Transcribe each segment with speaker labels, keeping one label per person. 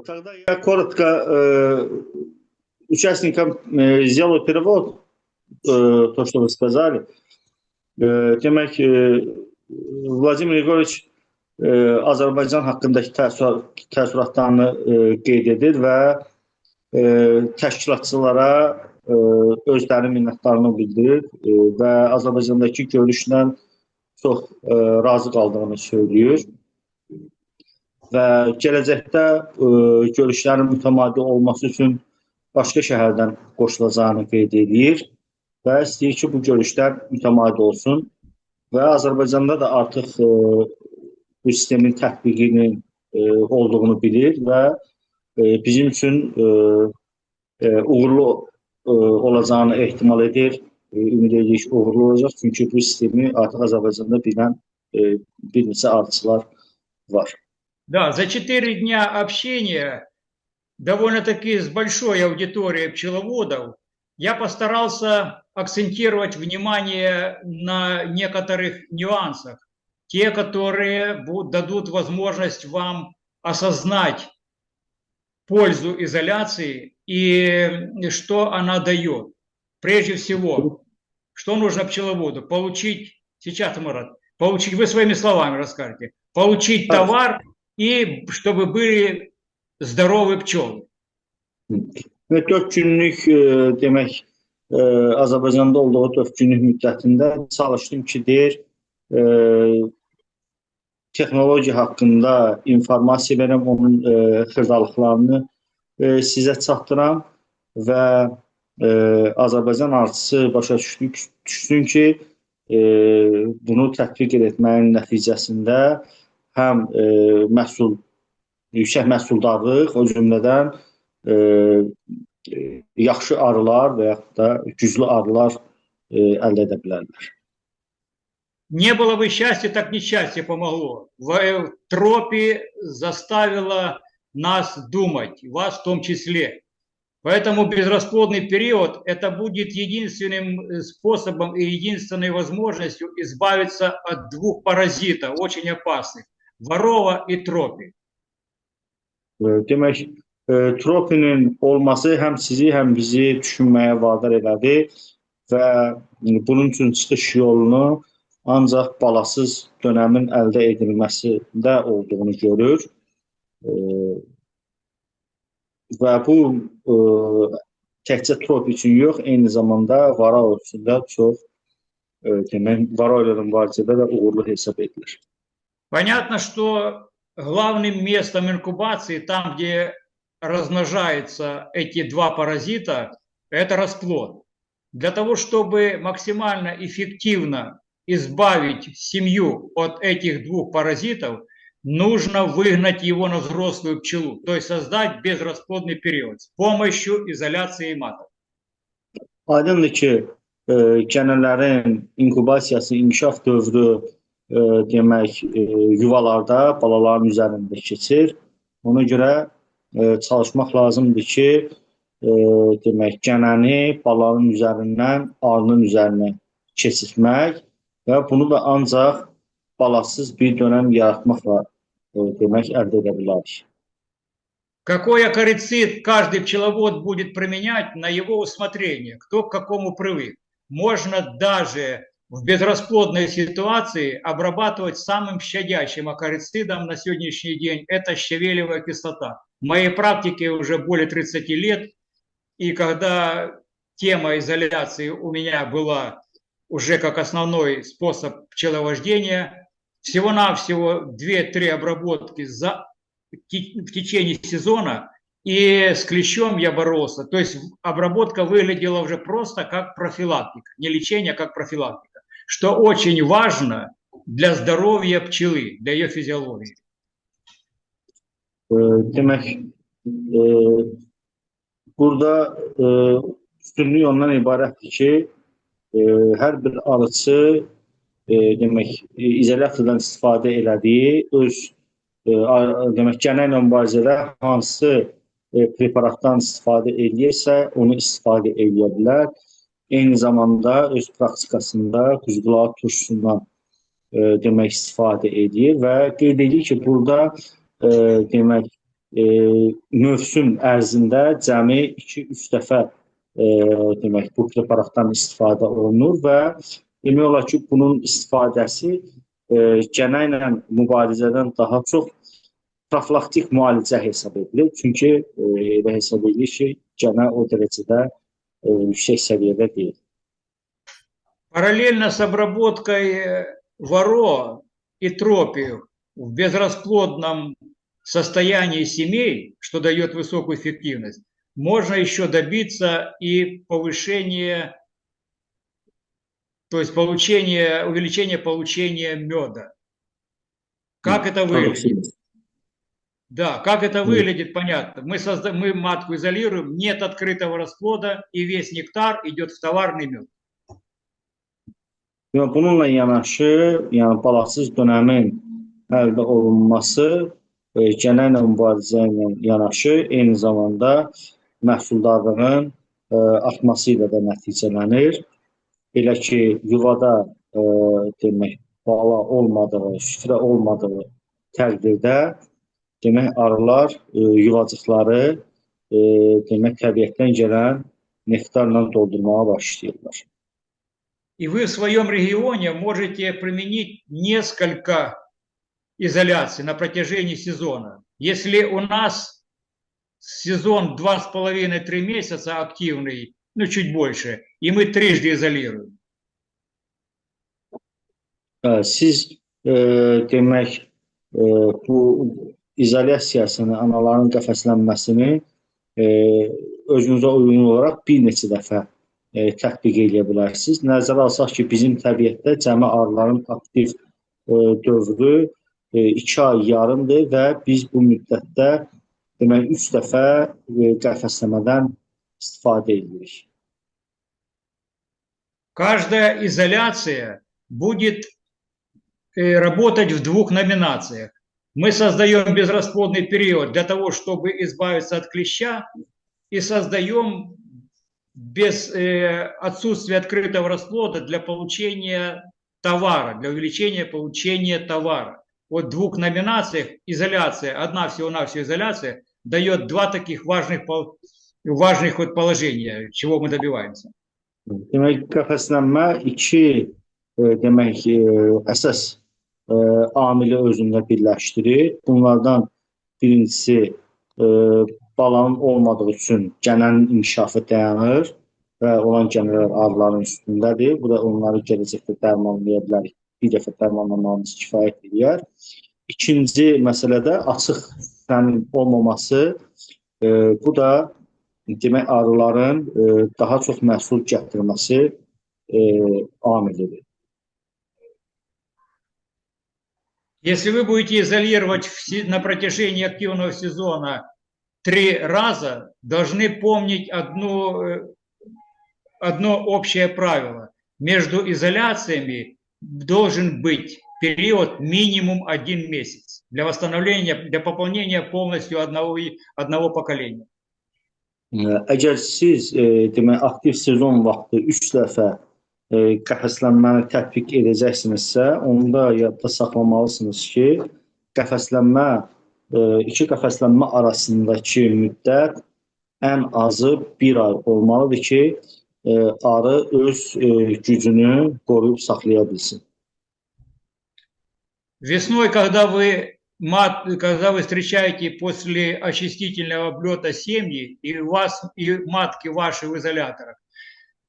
Speaker 1: Тогда я коротко участникам сделаю перевод, то, что вы сказали. Demək, Vladimir Yegoviç Azərbaycan haqqındakı təəssüratlarını qeyd edir və təşkilatçılara özlərinin minnətdarlığını bildirir və Azərbaycandakı görüşlə çox razı qaldığını söylüyor. Və gələcəkdə görüşlərin mütəmadi olması üçün başqa şəhərdən qoşulacağını qeyd edir və istəyir ki, bu görüşlər mütəmadi olsun və Azərbaycanda da artıq bu sistemin tətbiqinin olduğunu bilir və bizim üçün uğurlu olacağını ehtimal edir. Ümid edirik ki, uğurlu olacaq. Çünki bu sistemi artıq Azərbaycanda bilən bir neçə ardıcılar var.
Speaker 2: Да, за 4 дня общения, довольно-таки с большой аудиторией пчеловодов, я постарался акцентировать внимание на некоторых нюансах, те, которые дадут возможность вам осознать пользу изоляции и что она дает. Прежде всего, что нужно пчеловоду? Получить, сейчас, Марат, получить, вы своими словами расскажете, получить товар и чтобы были здоровы pчелы.
Speaker 1: Və 4 günlük demək Azərbaycanda olduğu 4 günlük müddətində çalışdım ki, texnologiya haqqında informasiya verəm, onun xırdalıqlarını sizə çatdıram və Azərbaycan ardıcısı başa düşsün ki, bunu tətbiq etməyin nəticəsində həm yüksək məhsuldarlıq, o cümlədən yaxşı arılar və yaxud da güclü arılar əldə edə bilərlər.
Speaker 2: Не было бы счастья, так несчастье помогло. В тропе заставило нас думать, вас в том числе. Поэтому безрасплодный период – это будет единственным способом и единственной возможностью избавиться от двух паразитов, очень опасных – ворова и тропи.
Speaker 1: Demək, tropinin olması həm sizi, həm bizi düşünməyə vadar elədi və bunun üçün çıxış yolunu ancaq balasız dönəmin əldə edilməsində olduğunu görür. Və bu təkcə trop üçün yox, eyni zamanda varroa üçün də çox, demək, varroa ilə mübarizədə də uğurlu hesab edilir.
Speaker 2: Понятно, что главным местом инкубации, там, где размножаются эти два паразита, это расплод. Для того, чтобы максимально эффективно избавить семью от этих двух паразитов, нужно выгнать его на взрослую пчелу, то есть создать безрасплодный период с помощью изоляции маток.
Speaker 1: Aydındır ki, kənələrin inkubasiyası, inkişaf dövrü demək, yuvalarda, balaların üzərində keçir. Ona görə çalışmaq lazımdır ki, demək, gənəni balanın üzərindən arının üzərinə keçirmək və bunu da ancaq balasız bir dönəm yaratmaqla demək, əldə edə bilərik.
Speaker 2: Какой акарицид каждый пчеловод будет применять на его усмотрение, кто к какому привык. Можно даже в безрасплодной ситуации обрабатывать самым щадящим акарицидом на сегодняшний день – это щавелевая кислота. В моей практике уже более 30 лет, и когда тема изоляции у меня была уже как основной способ пчеловождения, всего-навсего 2-3 обработки в течение сезона, и с клещом я боролся. То есть обработка выглядела уже просто как профилактика, не лечение, а как профилактика, что очень важно для здоровья пчелы, для ее физиологии.
Speaker 1: Demək, burada üstünlük ondan ibarətdir ki, hər bir arıcı demək, izolyatordan istifadə elədiyi öz demək, gənə ilə mübarizədə hansı preparatdan istifadə edirsə, onu istifadə edə bilər. Eyni zamanda öz praktikasında quzuqulaq turşusundan demək, istifadə edir və qeyd edir ki, burada demək, mövsüm ərzində cəmi 2-3 dəfə demək bu preparatdan istifadə olunur və demək olar ki, bunun istifadəsi gənə ilə mübarizədən daha çox profilaktik müalicə hesab edilir. Çünki elə hesab edilir ki, gənə o dərəcədə yüksək səviyyədə deyil.
Speaker 2: Параллельно с обработкой ворон и тропиев в безрасплодном состоянии семей, что дает высокую эффективность, можно еще добиться и повышения, то есть увеличения получения меда. Как это выглядит? Да, как это выглядит, понятно. Мы матку изолируем, нет открытого расплода, и весь нектар идет в tavарный мед.
Speaker 1: Bununla yanaşı, yəni balasız dönəmin əldə olunması gənə ilə mübarizə ilə yanaşı, eyni zamanda məhsuldarlığın artması ilə də nəticələnir. Elə ki, yuvada demək, bala olmadığı, süfrə olmadığı təqdirdə demək, arılar yuvacıqları demək, təbiətdən gələn nektarla doldurmağa başlayırlar.
Speaker 2: И вы в своем регионе можете применить несколько изоляций на протяжении сезона. Если у нас сезон 2,5-3 месяца активный, ну чуть больше, и мы трижды изолируем.
Speaker 1: Siz demək, bu izolyasiyasını, anaların qəfəslənməsini özünüzə uyğun olaraq bir neçə dəfə tətbiq edə bilərsiniz. Nəzərə alsaq ki, bizim təbiətdə cəmi arıların aktiv dövrü 2 ay yarımdır və biz bu müddətdə demək 3 dəfə qəfəsləmədən istifadə edirik.
Speaker 2: Каждая изоляция будет работать в 2 номинациях. Мы создаем безрасплодный период для того, чтобы избавиться от клеща, и создаем без отсутствия открытого расплода для получения товара, для увеличения получения товара. Вот в 2 номинациях изоляция, одна всего-навсего изоляция, дает 2 таких важных вот положения, чего мы добиваемся.
Speaker 1: Demək, qəfəslənmə 2 demək, əsas amili özündə birləşdirir. Bunlardan birincisi balanın olmadığı üçün gənənin inkişafı dayanır və olan gənələr arıların üstündədir. Bu da onları gələcəkdə dərmanlaya bilərik. Bir dəfə dərmanlamamız kifayət edir. İkinci məsələdə açıq sənin olmaması, bu da demək arıların daha çox məhsul gətirməsi amilidir.
Speaker 2: Если вы будете изолировать на протяжении активного сезона 3 раза, должны помнить одно общее правило. Между изоляциями должен быть период минимум 1 месяц для восстановления, для пополнения полностью одного поколения.
Speaker 1: Əgər siz demək, aktiv sezon vaxtı 3 dəfə qəfəslənməni tətbiq edəcəksinizsə, onu da yadda saxlamalısınız ki, qəfəslənmə, 2 qəfəslənmə arasındakı müddət ən azı 1 ay olmalıdır ki, arı öz gücünü qoruyub saxlaya bilsin.
Speaker 2: Весной, когда вы встречаете после очистительного облета семьи, и матки ваши в изоляторах,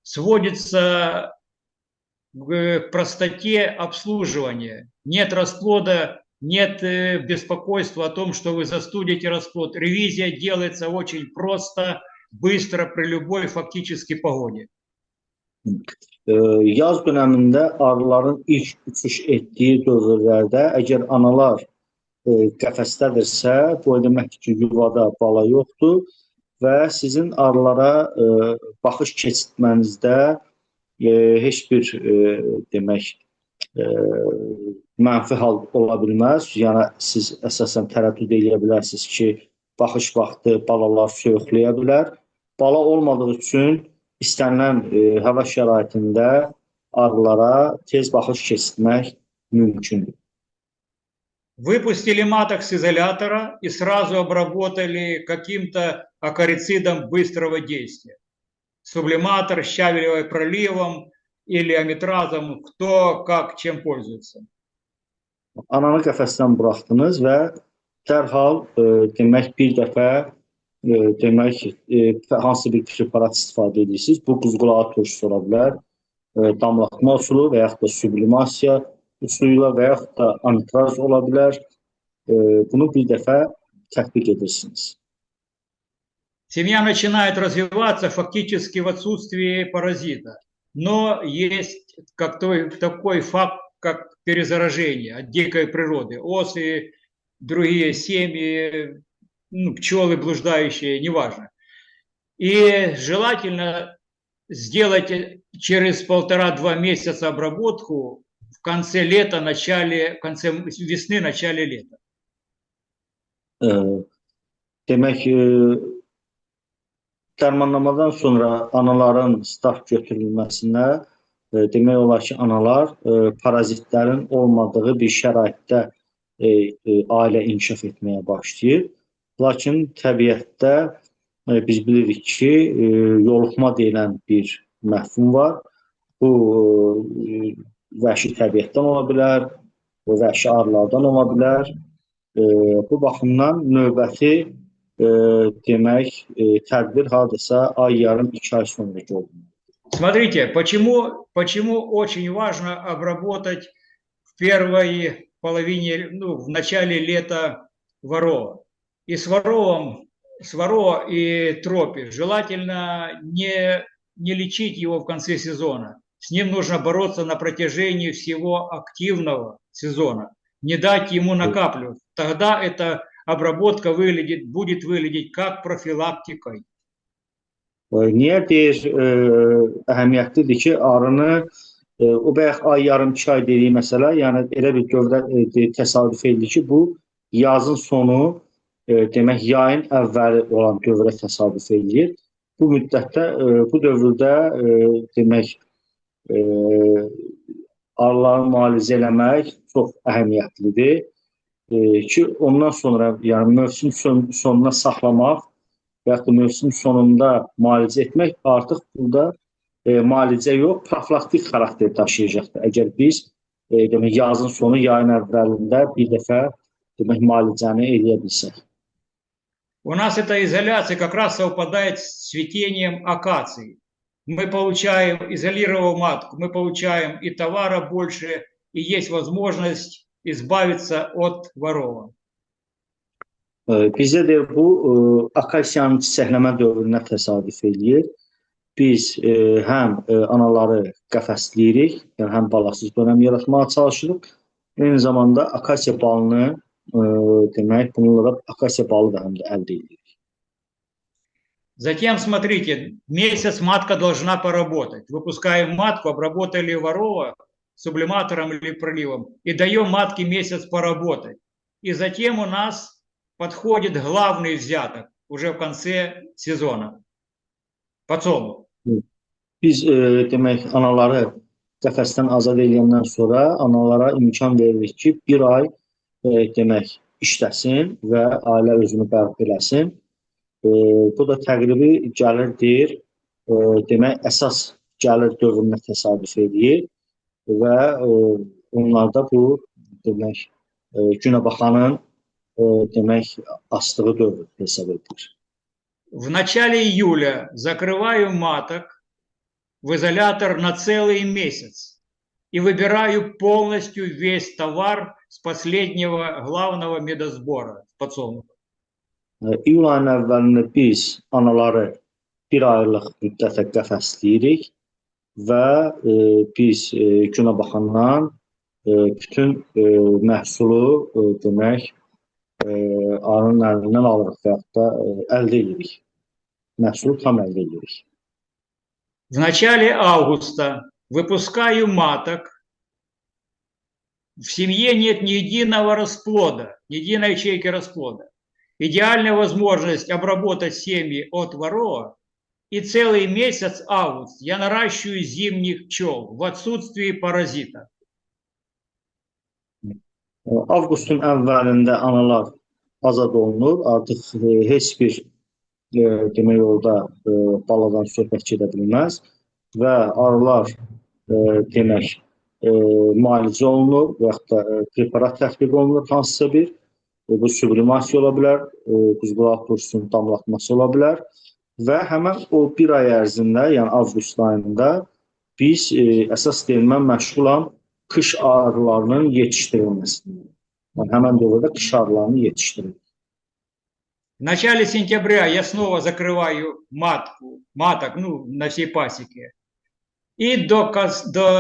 Speaker 2: сводится к простоте обслуживания. Нет расплода, нет беспокойства о том, что вы застудите расплод. Ревизия делается очень просто, bыстро, при любой фактически погоде.
Speaker 1: Yaz dönəmində arıların ilk uçuş etdiyi dövrlərdə əgər analar qəfəsdədirsə, bu deməkdir ki, yuvada bala yoxdur və sizin arılara baxış keçirtmənizdə heç bir demək mənfi hal ola bilməz. Yəni siz əsasən tərəddüd edə bilərsiniz ki, baxış vaxtı balalar soyuqlaya bilər. Bala olmadığı üçün istənilən hava şəraitində arılara tez baxış keçirtmək mümkündür.
Speaker 2: выпустили маток с изолятора и сразу обработали каким-то акарицидом быстрого действия. Сублиматор, щавелевой проливом или аметразом, кто как чем пользуется.
Speaker 1: Ananı qəfəsdən buraxdınız və dərhal demək bir dəfə demək hansı bir preparat istifadə edirsiniz. Bu quzqulağı turşusu ola bilər, damlatma üsulu və yaxud da sublimasiya üsuluyla və yaxud da amitraz ola bilər. Bunu bir dəfə tətbiq edirsiniz.
Speaker 2: Семья начинает развиваться фактически в отсутствии паразита. Но есть такой факт, как перезаражение от дикой природы. Осы, другие семьи, пчелы блуждающие, неважно. И желательно сделать через 1,5-2 месяца обработку в конце лета, в конце весны, начале лета.
Speaker 1: Demək, dərmanlamadan sonra anaların start götürülməsinə demək olar ki, analar parazitlərin olmadığı bir şəraitdə ailə inkişaf etməyə başlayır. Lakin təbiətdə biz bilirik ki, yoluxma deyilən bir məfhum var. Bu vəhşi təbiətdən ola bilər, vəhşi arılardan ola bilər. Bu baxımdan növbəti demək, tədbir hardasa ay yarım, 2 ay sonra görülür.
Speaker 2: Смотрите, почему очень важно обработать в первой половине, в начале лета варроа. И с варроа и тропи желательно не лечить его в конце сезона. С ним нужно бороться на протяжении всего активного сезона. Не дать ему накапливаться. Тогда эта обработка будет выглядеть как профилактикой.
Speaker 1: Niyə deyir, əhəmiyyətlidir ki, arını o bayaq ay yarım, 2 ay dediyi məsələ, yəni elə bir dövrə təsadüf edilir ki, bu yazın sonu, demək yayın əvvəli olan dövrə təsadüf edilir. Bu müddətdə, bu dövrdə demək arıları müalicə eləmək çox əhəmiyyətlidir ki, ondan sonra yəni mövsüm sonuna saxlamaq və yaxud da mövsüm sonunda müalicə etmək artıq burada müalicə yox, profilaktik xarakter daşıyacaqdır. Əgər biz demək yazın sonu, yayın əvvəlində bir dəfə demək müalicəni eləyə bilsək.
Speaker 2: У нас эта изоляция как раз совпадает с цветением акации. Мы получаем, изолировав матку, мы получаем и товара больше, и есть возможность избавиться от варроа.
Speaker 1: Bizdə də bu akasiyanın çiçəkləmə dövrünə təsadüf edir. Biz həm anaları qəfəsləyirik, yəni həm balasız dönəm yaratmağa çalışırıq. Eyni zamanda akasiya balını demək, bununla da akasiya balı da həm də əldə edirik.
Speaker 2: Затем, смотрите, месяц матка должна поработать. Выпускаем матку, обработали варроа сублиматором или проливом, и даем матке месяц поработать. И затем у нас подходит главный взяток уже в конце сезона. Подсолнух.
Speaker 1: Biz demək anaları qəfəsdən azad edəndən sonra analara imkan veririk ki, 1 ay demək işləsin və ailə özünü bərpa eləsin. Bu da təqribi gəlirdir, demək əsas gəlir dövrünə təsadüf edir və onlarda bu demək günəbaxanın demək astığı dövr hesab edilir.
Speaker 2: В начале июля закрываю маток в изолятор на целый месяц и выбираю полностью весь товар с последнего главного медосбора подсолнуха.
Speaker 1: İyul ayının əvvəlində biz anaları 1 aylıq müddətə qəfəsləyirik və biz günəbaxandan bütün məhsulu demək arının əlindən alırıq və yaxud da əldə edirik. Məhsulu tam əldə edirik.
Speaker 2: В начале августа выпускаю маток. В семье нет ни единого расплода, ни единой ячейки расплода. Идеальная возможность обработать семьи от варроа. И целый месяц август я наращиваю зимних пчел в отсутствии паразита.
Speaker 1: Avqustun əvvəlində analar azad olunur. Artıq heç bir demək orada baladan söhbət gedə bilməz və arılar demək müalicə olunur və yaxud da preparat tətbiq olunur hansısa bir. Bu sublimasiya ola bilər, quzğulaq turşusunun damlatması ola bilər və həmən o bir ay ərzində, yəni avqust ayında biz əsas deyilmən məşğulam qış arılarının yetişdirilməsində. Yəni, həmən dövrdə qış arılarını yetişdirilir.
Speaker 2: В начале сентября я снова закрываю маток, ну, на всей пасеке. И до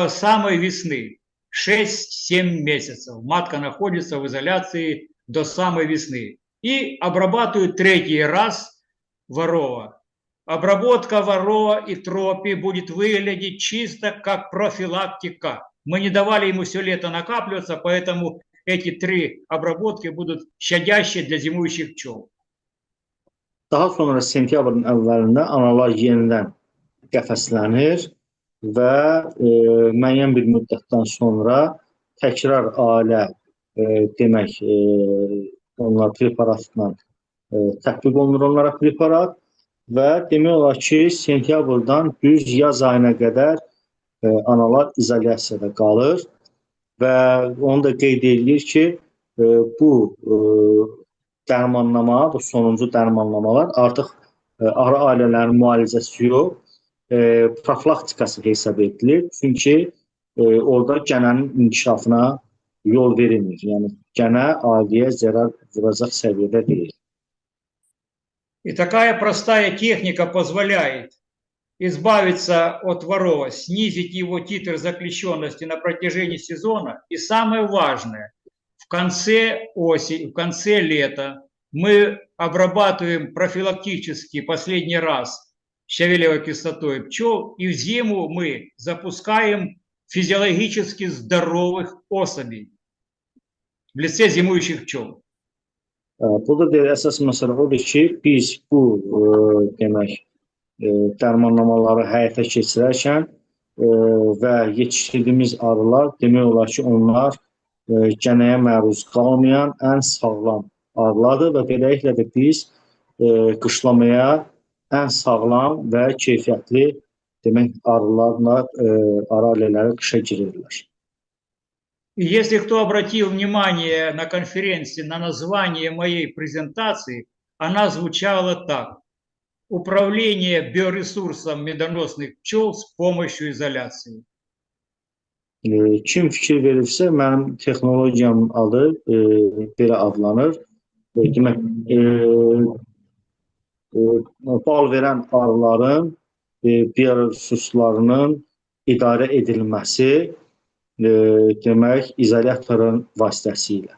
Speaker 2: самой весны, 6-7 месяцев, матка находится в изоляции до самой весны. И обрабатываю третий раз ворова. Обработка ворова и тропи будет выглядеть чисто как профилактика. Мы не давали ему все лето накапливаться, поэтому эти 3 обработки будут щадящие для зимующих пчел.
Speaker 1: Daha sonra sentyabrın əvvəlində analar yenidən qəfəslənir və müəyyən bir müddətdən sonra təkrar ailə demək onlar preparatla tətbiq olunur onlara preparat və demək olar ki, sentyabrdan düz yaz ayına qədər analar izolyasiyada qalır və onu da qeyd edilir ki, bu dərmanlama, bu sonuncu dərmanlamalar artıq arı ailələrinin müalicəsi yox, profilaktikası hesab edilir. Çünki orada gənənin inkişafına yol verilmir. Yəni, gənə ailəyə zərər vuracaq səviyyədə deyil.
Speaker 2: И такая простая техника позволяет избавиться от ворова, снизить его титр заключенности на протяжении сезона. И самое важное, в конце осени, в конце лета мы обрабатываем профилактически последний раз щавелевой кислотой пчел, и в зиму мы запускаем физиологически здоровых особей в лице зимующих пчел.
Speaker 1: Burada deyil, əsas məsələ odur ki, biz bu demək dərmanlamaları həyata keçirərkən və yetişdirdiyimiz arılar demək olar ki, onlar gənəyə məruz qalmayan ən sağlam arılardır və beləliklə də biz qışlamaya ən sağlam və keyfiyyətli demək arılarla arı ailələri qışa girirlər.
Speaker 2: И если кто обратил внимание на конференции на название моей презентации, она звучала так: управление биоресурсом медоносных пчел с помощью изоляции.
Speaker 1: Kim fikir verirsə, mənim texnologiyamın adı belə adlanır. Demək, bal verən arıların bioresurslarının idarə edilməsi demək, izolyatorun vasitəsilə.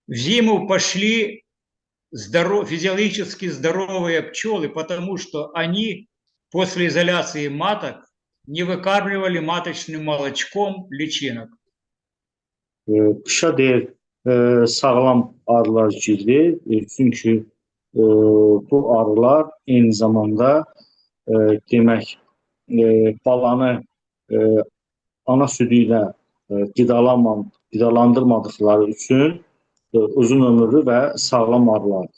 Speaker 2: В зиму пошли физиологически здоровые пчелы, потому что они после изоляции маток не выкармливали маточным молочком личинок.
Speaker 1: Qışa deyil, sağlam arılar girdi. Çünki bu arılar eyni zamanda demək, balanı ana südü ilə qidalandırmadıqları üçün uzun ömürlü və sağlam arılardır.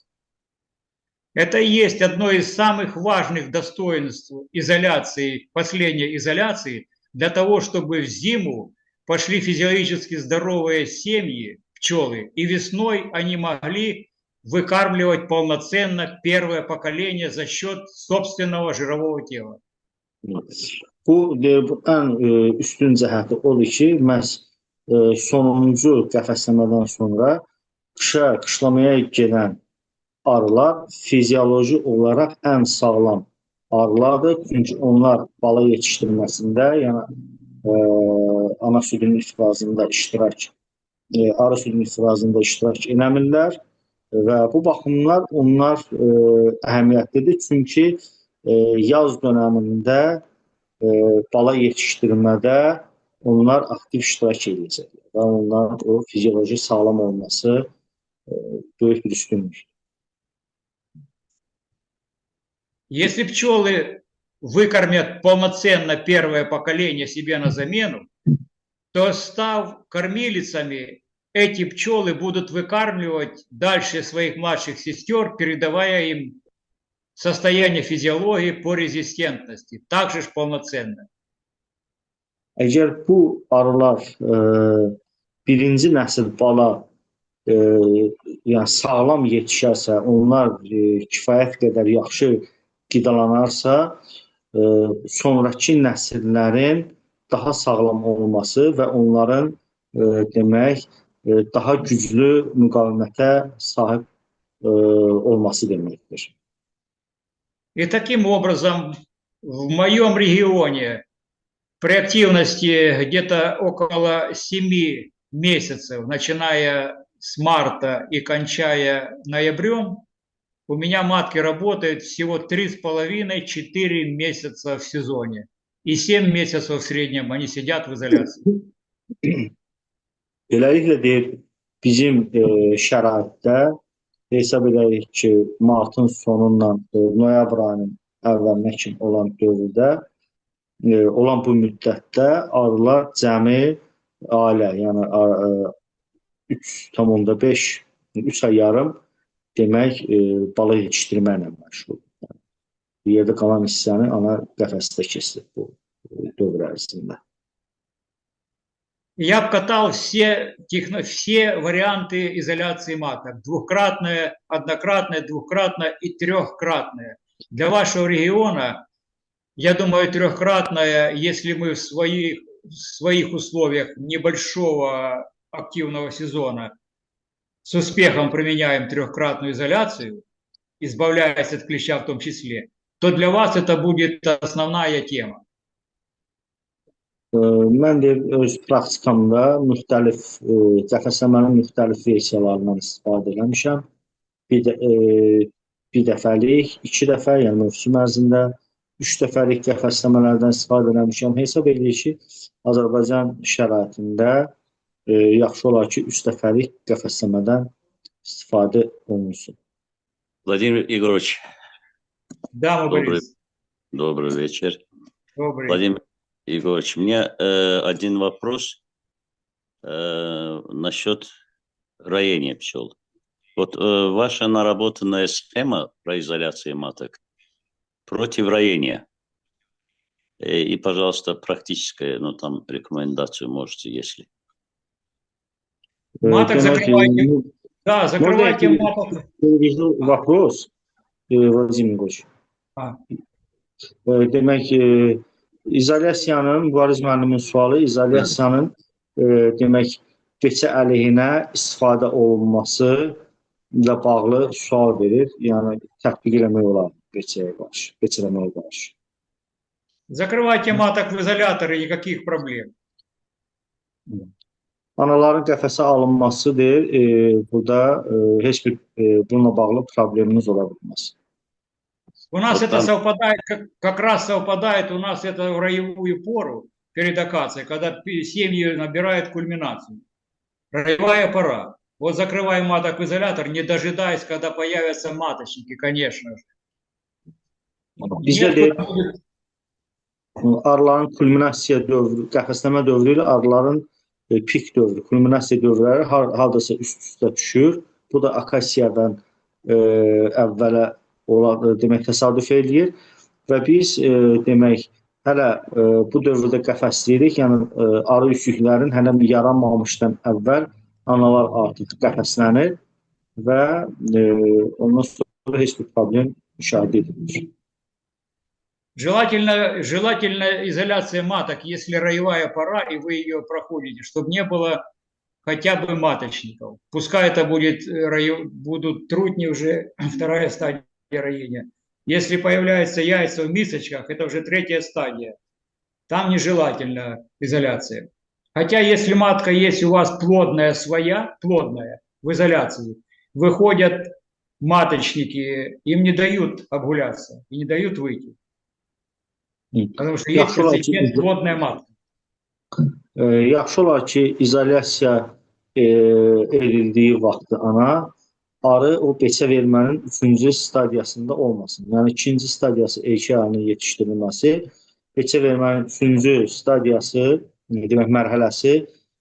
Speaker 2: Это и есть одно из самых важных достоинств изоляции, последней изоляции, для того, чтобы в зиму пошли физиологически здоровые семьи, пчелы, и весной они могли выкармливать полноценно первое поколение за счет собственного жирового тела.
Speaker 1: Bu ən üstün cəhəti odur ki, məhz sonuncu qəfəsləmədən sonra qışlamaya gedən arılar fizioloji olaraq ən sağlam arılardır. Çünki onlar bala yetişdirməsində, yəni ana südünün ifrazında arı südünün ifrazında iştirak eləmirlər və bu baxımlar onlar əhəmiyyətlidir. Çünki yaz dönəmində bala yetişdirmədə onlar aktiv iştirak edəcəklər və onların o fizioloji sağlam olması böyük bir üstünlük.
Speaker 2: Если пчелы выкормят полноценно первое поколение себе на замену, то, став кормилицами, эти пчелы будут выкармливать дальше своих младших сестер, передавая им состояние физиологии по резистентности, также ж полноценно.
Speaker 1: Əgər bu arılar birinci nəsil bala yəni sağlam yetişərsə, onlar kifayət qədər yaxşı qidalanarsa, sonrakı nəsillərin daha sağlam olması və onların demək daha güclü müqavimətə sahib olması deməkdir.
Speaker 2: И таким образом в моем регионе при активности где-то около 7 месяцев, начиная с марта и кончая ноябрем, у меня матки работают всего 3,5-4 месяца в сезоне. И 7 месяцев в среднем они sидят в изоляции.
Speaker 1: Beləliklə deyir, bizim şəraitdə hesab edək ki, martın sonundan noyabr ayının əvvəlinə kimi olan dövrdə, olan bu müddətdə arılar cəmi ailə, yəni 3,5, 3 ay yarım demək bala yetişdirməklə məşğuldur. Bir yerdə qalan hissəni ana qəfəsdə keçir bu dövr ərzində.
Speaker 2: Я обкатал все варианты изоляции маток. Двухкратная, однократная, двухкратная и трехкратная. Для вашего региона, я думаю, трехкратная, если мы в своих условиях небольшого активного сезона с успехом применяем трехкратную изоляцию, избавляясь от клеща в том числе, то для вас это будет основная тема.
Speaker 1: Mən də öz praktikamda müxtəlif qəfəsləmənin müxtəlif versiyalarından istifadə etmişəm. Bir dəfəlik, 2 dəfə, yəni mövsüm ərzində 3 dəfəlik qəfəsləmələrdən istifadə etmişəm. Hesab edilir ki, Azərbaycan şəraitində yaxşı olar ki, 3 dəfəlik qəfəsləmədən istifadə olunsun.
Speaker 3: Владимир Егорович,
Speaker 2: Да, Борис.
Speaker 3: добрый вечер.
Speaker 2: Добрый.
Speaker 3: Владимир Егорович, у меня один вопрос насчет роения пчел. Вот ваша наработанная схема про изоляцию маток против роения. И, пожалуйста, практическая, ну, там, рекомендацию можете, если.
Speaker 2: Маток закрывайте. Да, закрывайте маток.
Speaker 1: Вопрос, Vladimir Егорович. Demək, izolyasiyanın, Mübariz müəllimin sualı, izolyasiyanın demək, keçə əleyhinə istifadə olunması ilə bağlı sual verir. Yəni, tətbiq eləmək olar keçələməyə qarşı.
Speaker 2: Закрывайте маток в изоляторы, никаких проблем.
Speaker 1: Anaların qəfəsə alınmasıdır. Burada heç bir bununla bağlı problemimiz ola bilməz.
Speaker 2: У нас
Speaker 3: Вот
Speaker 2: это
Speaker 3: там-
Speaker 2: совпадает, как раз совпадает у нас это в роевую пору перед акацией, когда семьи набирают кульминацию. Роевая пора. Вот закрываем маток в изолятор, не дожидаясь, когда появятся маточники, конечно же.
Speaker 1: Bizdə deyir, arıların kulminasiya dövrü, qəfəsləmə dövrü ilə arıların pik dövrü, kulminasiya dövrləri hardasa üst-üstə düşür. Bu da akasiyadan əvvələ demək təsadüf eləyir və biz demək hələ bu dövrdə qəfəsləyirik, yəni arı üsüklərin hələ yaranmamışdan əvvəl analar artıq qəfəslənir və ondan sonra heç bir problem müşahidə edilir.
Speaker 2: Желательно изоляция маток, если роевая пора, и вы ее проходите, чтобы не было хотя бы маточников. Пускай это будут трутни уже, вторая стадия роения. Если появляются яйца в мисочках, это уже 3-я стадия. Там нежелательна изоляция. Хотя если матка есть у вас плодная своя, плодная, в изоляции, выходят маточники, им не дают обгуляться и не дают выйти. Потому что есть прецедент плодная матка.
Speaker 1: Yaxşı olar ki, izolyasiya edildiyi vaxtı ana arı o beçə vermənin 3-cü stadiyasında olmasın. Yəni 2-ci stadiyası erkək arının yetişdirilməsi, beçə vermənin 3-cü stadiyası, demək mərhələsi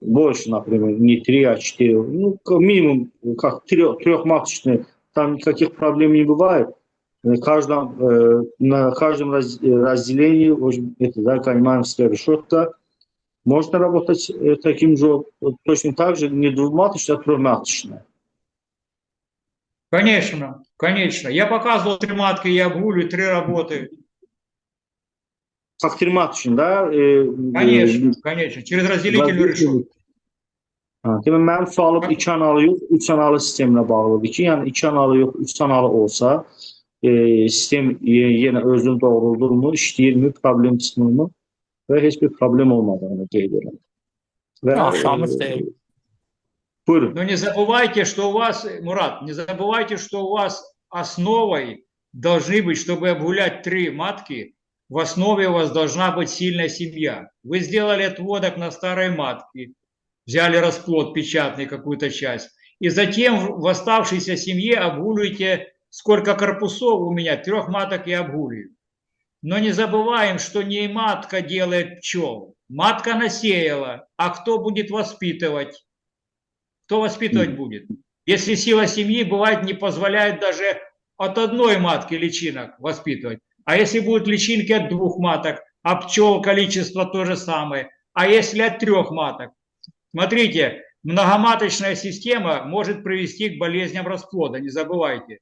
Speaker 1: больше, например, не 3, а 4, ну, минимум, как трехматочные, там никаких проблем не бывает. На каждом разделении, это, да, Каймановская решетка, можно работать таким же, точно так же, не двухматочная, а трехматочная.
Speaker 2: Конечно, конечно. Я показывал 3 матки, я обгулю 3 работы.
Speaker 1: Как трехматочная, да?
Speaker 2: Конечно, конечно. Через разделительную решетку.
Speaker 1: Demək, mənim sualım 2 analı yox, 3 analı sisteminə bağlıdır ki, yəni 2 analı yox, 3 analı olsa, sistem yenə özünü doğruldurmu, işləyirmi, problem çıxmırmı və heç bir problem olmadığını qeyd edirəm. Və
Speaker 4: Akşamınız xeyir.
Speaker 1: buyurun.
Speaker 2: Но не забывайте, что у вас, Мурат, не забывайте, что у вас основой должны быть, чтобы обгулять 3 матки, в основе у вас должна быть сильная семья. Вы сделали отводок на старой матке, взяли расплод печатный, какую-то часть, и затем в оставшейся семье обгуливаете, сколько корпусов у меня, 3 маток я обгуливаю. Но не забываем, что не матка делает пчел. Матка насеяла, а кто будет воспитывать? Кто воспитывать будет? Если сила семьи, бывает, не позволяет даже от одной матки личинок воспитывать. А если будут личинки от 2 маток, а пчел количество то же самое. А если от 3 маток? Смотрите, многоматочная система может привести к болезням расплода, не забывайте,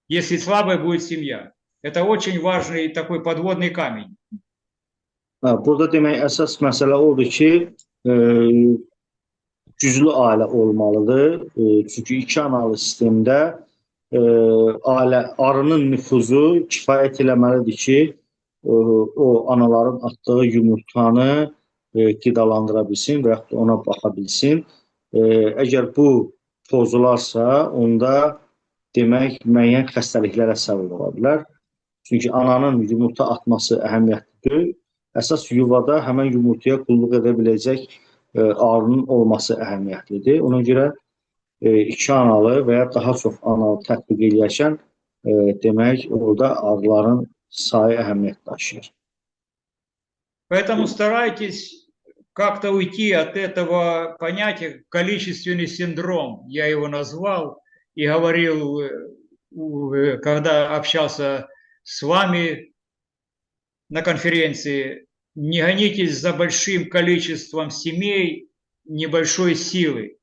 Speaker 2: если слабая будет семья. Это очень важный такой подводный камень.
Speaker 1: Burada demək əsas məsələ odur ki, güclü ailə olmalıdır. Çünki 2 analı sistemdə arının nüfuzu kifayət eləməlidir ki, o anaların atdığı yumurtanı qidalandıra bilsin və yaxud da ona baxa bilsin. Əgər bu pozularsa, onda demək müəyyən xəstəliklərə səbəb ola bilər. Çünki ananın yumurta atması əhəmiyyətlidir. Əsas yuvada həmən yumurtaya qulluq edə biləcək arının olması əhəmiyyətlidir. Ona görə 2 analı və ya daha çox analı tətbiq edərkən demək orada arıların sayı əhəmiyyət daşıyır.
Speaker 2: Поэтому старайтесь как-то уйти от этого понятия количественный синдром. Я его назвал и говорил, когда общался с вами на конференции, не гонитесь за большим количеством семей небольшой силы.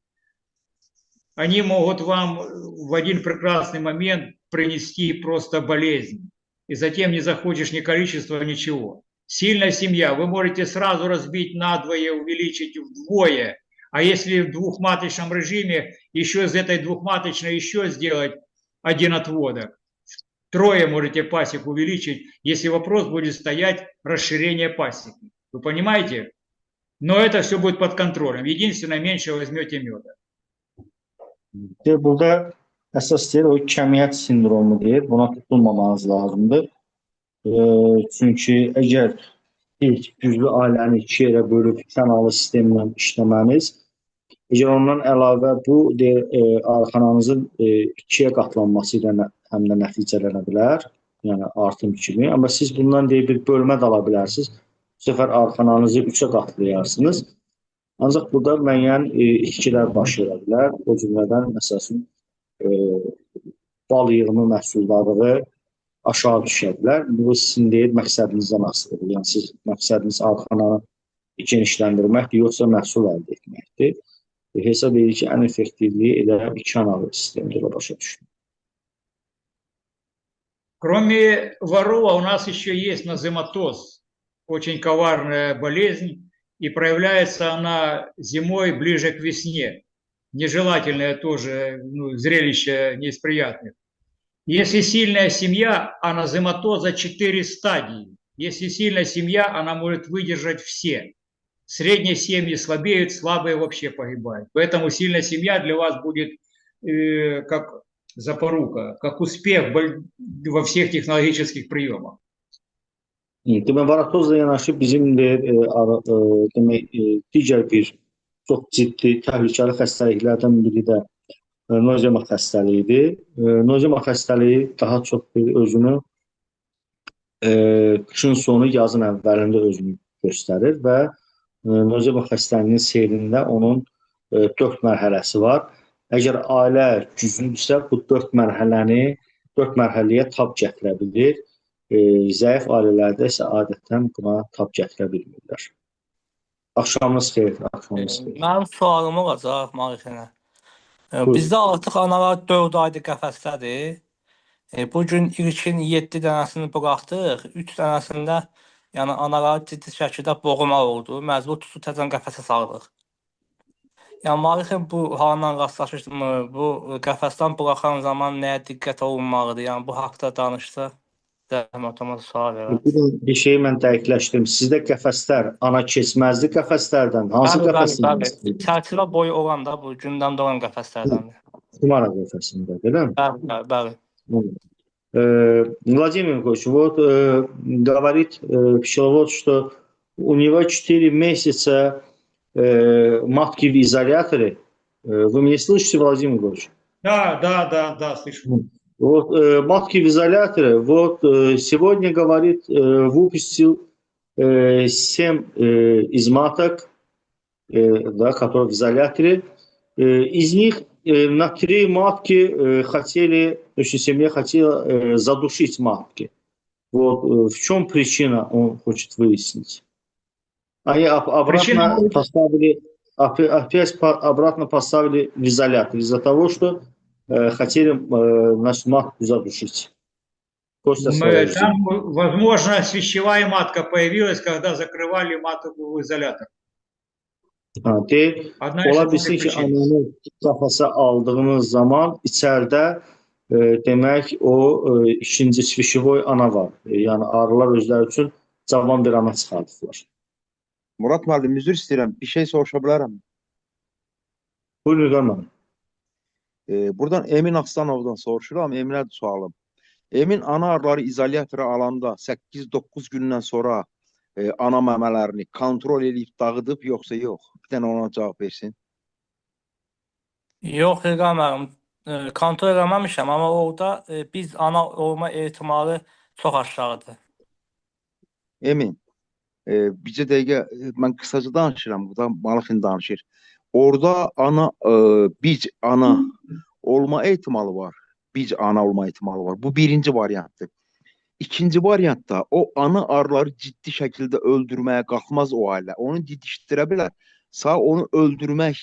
Speaker 2: Они могут вам в один прекрасный момент принести просто болезнь. И затем не захочешь ни количества, ничего. Сильная семья, вы можете сразу разбить надвое, увеличить вдвое. А если в двухматочном режиме еще из этой двухматочной еще сделать один отводок, 3 можете пасек увеличить, если вопрос будет стоять расширение пасеки. Вы понимаете? Но это все будет под контролем. Единственное, меньше возьмете меда.
Speaker 1: Burada əsas deyil, o kəmiyyət sindromu deyil. Buna tutulmamanız lazımdır. Çünki əgər ilk güclü ailəni 2 yerə bölüb kanalı sistemlə işləməniz, əgər ondan əlavə bu arxananızın 2-yə qatlanması ilə həm də nəticələnə bilər, yəni artım kimi. Amma siz bundan bir bölmə də ala bilərsiniz. Bu səfər arxananızı 3-ə qatlayarsınız. Ancaq burada müəyyən itkilər baş verə bilər. O cümlədən məsələn bal yığımı məhsuldarlığı aşağı düşə bilər. Bu sizin məqsədinizdən asılıdır. Yəni siz məqsədiniz arxananı genişləndirməkdir, yoxsa məhsul əldə etməkdir. Hesab edir ki, ən effektivliyi elə 2 analı sistemdə başa düşür.
Speaker 2: Кроме ворова у нас еще есть назематоз, очень коварная болезнь, и проявляется она зимой ближе к весне. Нежелательное тоже зрелище не из приятных. Если сильная семья, а назематоза 4 стадии. Если сильная семья, она может выдержать все. Средние семьи слабеют, слабые вообще погибают. Поэтому сильная семья для вас будет как запорука, как успех во всех технологических приемах.
Speaker 1: Demək, varatozla yanaşı bizim digər bir çox ciddi, təhlükəli xəstəliklərdən biri də nozema xəstəliyidir. Nozema xəstəliyi daha çox özünü qışın sonu, yazın əvvəlində özünü göstərir və növzəmə xəstəliyinin seyrində onun 4 mərhələsi var. Əgər ailə güclüdürsə, bu 4 mərhələyə tab gətirə bilir. Zəif ailələrdə isə adətən buna tab gətirə bilmirlər. Axşamınız xeyir, axşamınız xeyir.
Speaker 4: Mənim sualım olacaq Marixinə.
Speaker 1: Buyurun.
Speaker 4: Bizdə artıq analar 4 aydır qəfəsdədir. Bugün ilkin 7 dənəsini buraxdıq. 3 dənəsində yəni analar ciddi şəkildə boğulma oldu. Məcbur tutub təzən qəfəsə salırıq. Yəni Marixin bu halla rastlaşırmı? Bu qəfəsdən buraxan zaman nəyə diqqət olunmalıdır? Yəni bu haqqda danışsa zəhmət olmasa sual verərəm.
Speaker 1: Bir şeyi mən dəqiqləşdirim. Sizdə qəfəslər ana keçməzli qəfəslərdən hansı qəfəslərdən?
Speaker 4: Çərçivə boyu olan da bu gündəmdə olan qəfəslərdəndir.
Speaker 1: Kumara qəfəsində, değil mi?
Speaker 4: Bəli.
Speaker 1: Владимир Ильич, вот говорит пчеловод, что у него 4 месяца матки в изоляторе. Вы меня слышите, Владимир Ильич?
Speaker 2: Да, слышу.
Speaker 1: Вот матки в изоляторе. Вот сегодня, говорит, выпустил 7 из маток, да, которые в изоляторе. Из них на 3 матки хотели, то есть семья хотела задушить матки. Вот в чем причина, он хочет выяснить. Они обратно поставили, опять обратно поставили в изолятор из-за того, что хотели нашу матку задушить.
Speaker 2: Там, возможно, свящевая матка появилась, когда закрывали матку в изолятор.
Speaker 1: Ola bilsin ki, ananı qəfəsə aldığınız zaman içəridə demək o ikinci svişivoy ana var. Yəni arılar özləri üçün cavan bir ana çıxardıblar.
Speaker 5: Murat müəllim, üzr istəyirəm. Bir şey soruşa bilərəm.
Speaker 1: Buyurun, görməm.
Speaker 5: Buradan Emin Aksanov'dan soruşuram. Eminə sualım. Emin ana arıları izolyatora alanda 8-9 gündən sonra ana məmələrini kontrol edib dağıdıb yoxsa yox? Bir dənə ona cavab versin.
Speaker 4: Yox, Rəqəməm. Kontrol eləməmişəm, amma orada biz ana olma ehtimalı çox aşağıdır.
Speaker 5: Emin, bircə dəqiqə mən qısaca danışıram, burada Marixin danışır. Orada ana, bic ana olma ehtimalı var. Bic ana olma ehtimalı var. Bu birinci variantdır. İkinci variantda o ana arıları ciddi şəkildə öldürməyə qalxmaz o ailə. Onu didişdirə bilər. Sağ onu öldürmək,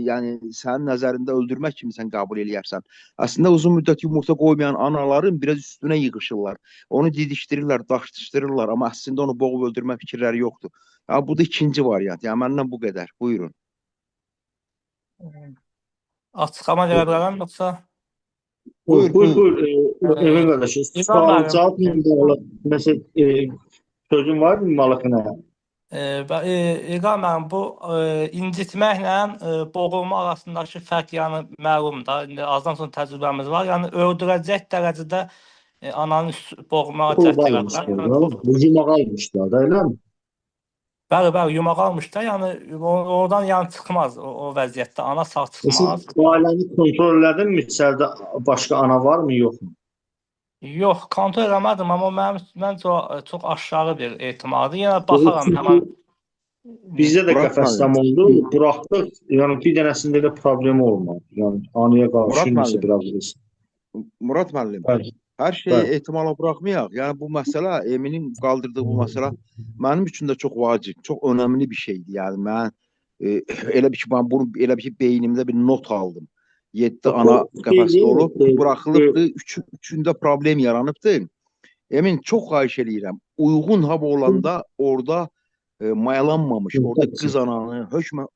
Speaker 5: yəni sənin nəzərində öldürmək kimi sən qəbul eləyərsən. Əslində uzun müddət yumurta qoymayan anaların biraz üstünə yığışırlar. Onu didişdirirlər, daşdışdırırlar, amma əslində onu boğub öldürmə fikirləri yoxdur. Yəni, bu da ikinci variant. Yəni məndən bu qədər. Buyurun.
Speaker 4: Açıqlama gələ bilərəm yoxsa?
Speaker 1: Buyur. Evet kardeşim. Cevap mesela sözün var mı Marixinə?
Speaker 4: İlqar bu incitməklə boğulma arasındakı fərq yəni məlumdur. Azdan sonra təcrübəmiz var. Yəni öldürəcək dərəcədə ananın boğulmağa cəhd edirlər.
Speaker 1: Yumağa almışlar da, elə mi?
Speaker 4: Bəli, yumağa almışlar. Yəni oradan yəni çıxmaz o vəziyyətdə. Ana sağ çıxmaz.
Speaker 1: Bu ailəni kontrol elədinmi? İçəridə başqa ana var mı, yox mu?
Speaker 4: Yox, kontrol eləmədim, amma məncə çox aşağı bir ehtimaldır. Yenə baxaram həmin.
Speaker 1: Bizdə də qəfəsdən oldu, buraxdıq. Yəni bir dənəsində də problem olmadı. Yəni anaya qarşı nəsə biraz bilirsin.
Speaker 5: Murat müəllim, hər şeyi ehtimala buraxmayaq. Yəni bu məsələ, Eminin qaldırdığı bu məsələ mənim üçün də çox vacib, çox önəmli bir şeydir. Yəni mən elə bir ki, mən bunu elə bir ki, beynimdə bir not aldım. 7 ana qəfəsdə olub, buraxılıbdır, üçündə problem yaranıbdır. Emin, çox xahiş edirəm, uyğun hava olanda orada mayalanmamış, orada qız ananı hökmən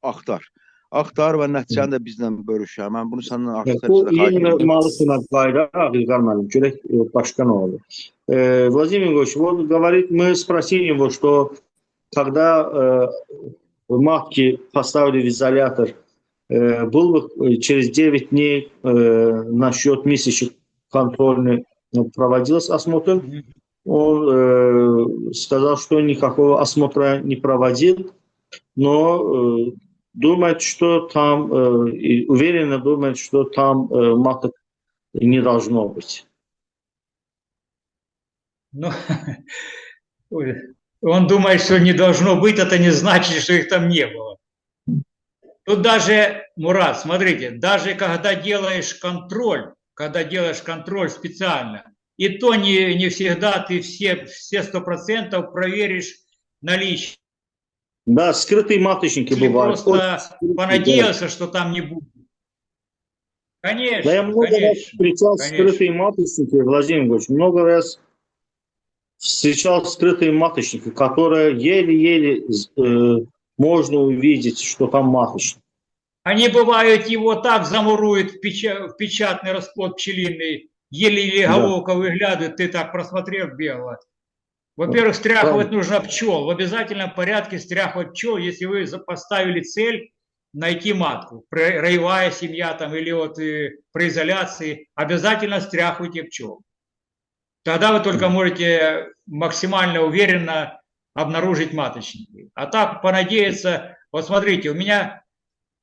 Speaker 5: axtar və nəticəni də bizlə bölüşər. Mən bunu səndən artıq
Speaker 1: xahiş edirəm. Marixinə qayıdaq, İlqar müəllim, görək başqa nə olur. Vladimir Ильич, вот говорит, мы спросили его, что когда матки поставили в изолятор, был бы через 9 дней насчет месячных контрольный проводился осмотр. Он сказал, что никакого осмотра не проводил, но думает, что там, уверенно думает, что там маток не должно быть.
Speaker 2: Ну, он думает, что не должно быть, это не значит, что их там не было. Тут даже, Мурат, смотрите, даже когда делаешь контроль специально, и то не всегда ты все 100% проверишь наличие.
Speaker 1: Да, скрытые маточники
Speaker 2: Или
Speaker 1: бывают.
Speaker 2: просто
Speaker 1: Очень
Speaker 2: понадеялся, что там не будет.
Speaker 1: Да, я
Speaker 2: Конечно,
Speaker 1: много раз
Speaker 2: конечно,
Speaker 1: встречал
Speaker 2: конечно.
Speaker 1: скрытые маточники, Владимир Ильич, много раз встречал скрытые маточники, которые еле-еле можно увидеть, что там маточник.
Speaker 2: Они бывают, его так замуруют в печатный расплод пчелиный, еле-еле
Speaker 1: Да.
Speaker 2: головка выглядывает, ты так просмотрев бело. Во-первых, стряхивать нужно пчел. В обязательном порядке стряхивать пчел, если вы поставили цель найти матку. Роевая семья там или вот при изоляции, обязательно стряхивайте пчел. Тогда вы только можете максимально уверенно обнаружить маточники. А так понадеяться, вот смотрите, у меня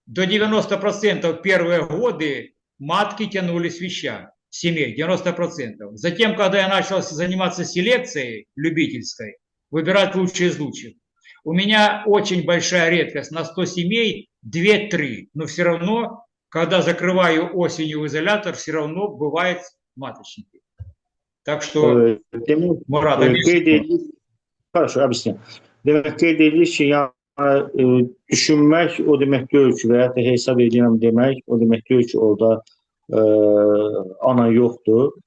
Speaker 2: до 90% первые годы матки тянулись в вещах, семей, 90%. Затем, когда я начал заниматься селекцией любительской, выбирать лучшие из лучших, у меня очень большая редкость, на 100 семей 2-3. Но все равно, когда закрываю осенью в изолятор, все равно бывают маточники. Так что,
Speaker 1: Demek,
Speaker 2: Мурат,
Speaker 1: qeyd
Speaker 2: объясни.
Speaker 1: edilir, хорошо, объясню. Demek qeyd edilir ki, yəni düşünmək o demək deyil ki, və ya da hesab edirəm demək o demək deyil ki, orada ana yoxdur.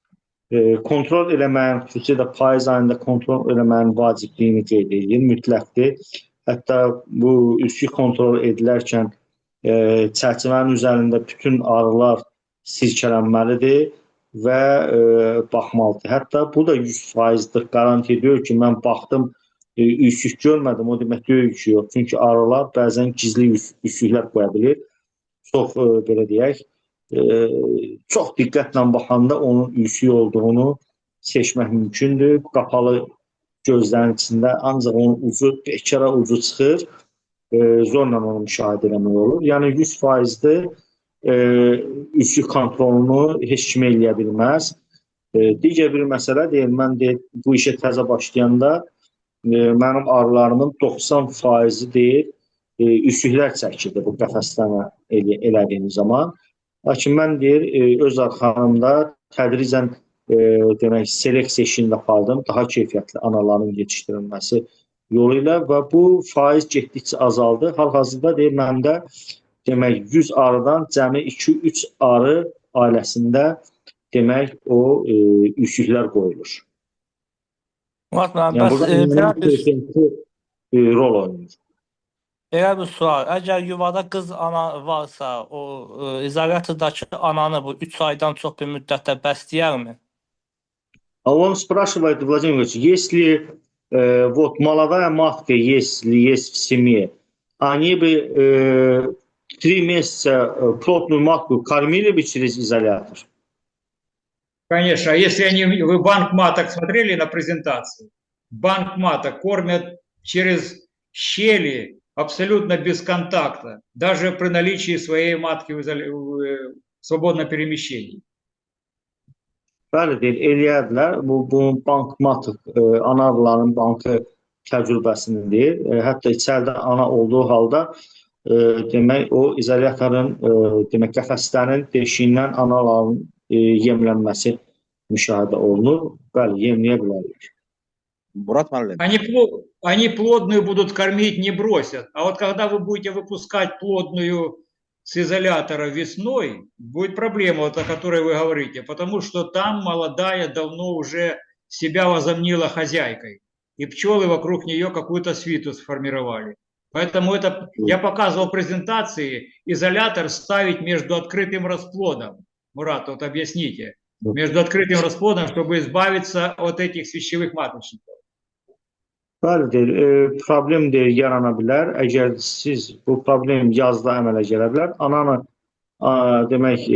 Speaker 1: Kontrol eləməyin, xüsusilə də payız ayında kontrol eləməyin vacibliyini qeyd edir, mütləqdir. Hətta bu üskü kontrol edilərkən çərçivənin üzərində bütün arılar sirkələnməlidir və baxmalıdır. Hətta bu da 100%'lik garanti ediyor ki, mən baxdım, üskük görmədim, o demək deyil ki, yox. Çünki arılar bəzən gizli üsküklər qoya bilir. Çox, belə deyək, çox diqqətlə baxanda onun üskük olduğunu seçmək mümkündür. Qapalı gözlərin içində ancaq onun ucu, bekara ucu çıxır, zorla onu müşahidə eləmək olur. Yəni 100%'dir üskük kontrolunu heç kim eləyə bilməz. Digər bir məsələ deyil, mən bu işə təzə başlayanda mənim arılarımın 90%'i deyil, üsküklər çəkirdi bu qəfəsləmə elədiyim zaman. Lakin mən öz arxamda tədricən demək, seleksiya işini apardım, daha keyfiyyətli anaların yetişdirilməsi yolu ilə və bu faiz getdikcə azaldı. Hal-hazırda məndə demək 100 arıdan cəmi 2-3 arı ailəsində demək o üsküklər qoyulur.
Speaker 4: Murat müəllim,
Speaker 1: Yəni
Speaker 4: bəs
Speaker 1: burada rol oynayır.
Speaker 4: belə bir sual. Əgər yuvada qız ana varsa, o izolyatordakı ananı bu 3 aydan çox bir müddətdə bəsləyərmi?
Speaker 1: Он спрашивает, Владимир Ильич, если вот молодая матка, если есть в семье, они бы 3 месяца плотную матку кормили бы через изолятор?
Speaker 2: Конечно, а если вы банк маток смотрели на презентации, банк маток кормят через щели абсолютно без контакта, даже при наличии своей матки в свободном перемещении.
Speaker 1: Bəli, eləyərlər. Bu bank matıq ana arıların bankı təcrübəsindir. Hətta içəridə ana olduğu halda demək o izolyatorun demək qəfəslərin deşiyindən anaların yemlənməsi müşahidə olunur. Bəli, yemləyə bilərik.
Speaker 5: Murat müəllim.
Speaker 2: Они плодную будут кормить, не бросят. А вот когда вы будете выпускать плодную с изолятора весной, будет проблема, вот о которой вы говорите, потому что там молодая давно уже себя возомнила хозяйкой. И пчелы вокруг нее какую-то свиту сформировали. Поэтому это я показывал в презентации, изолятор ставить между открытым расплодом. Мурат, вот объясните. Между открытым расплодом, чтобы избавиться от этих свящевых маточников.
Speaker 1: Bəlidir, problem yarana bilər. Əgər siz bu problem yazda əmələ gələ bilər, demək,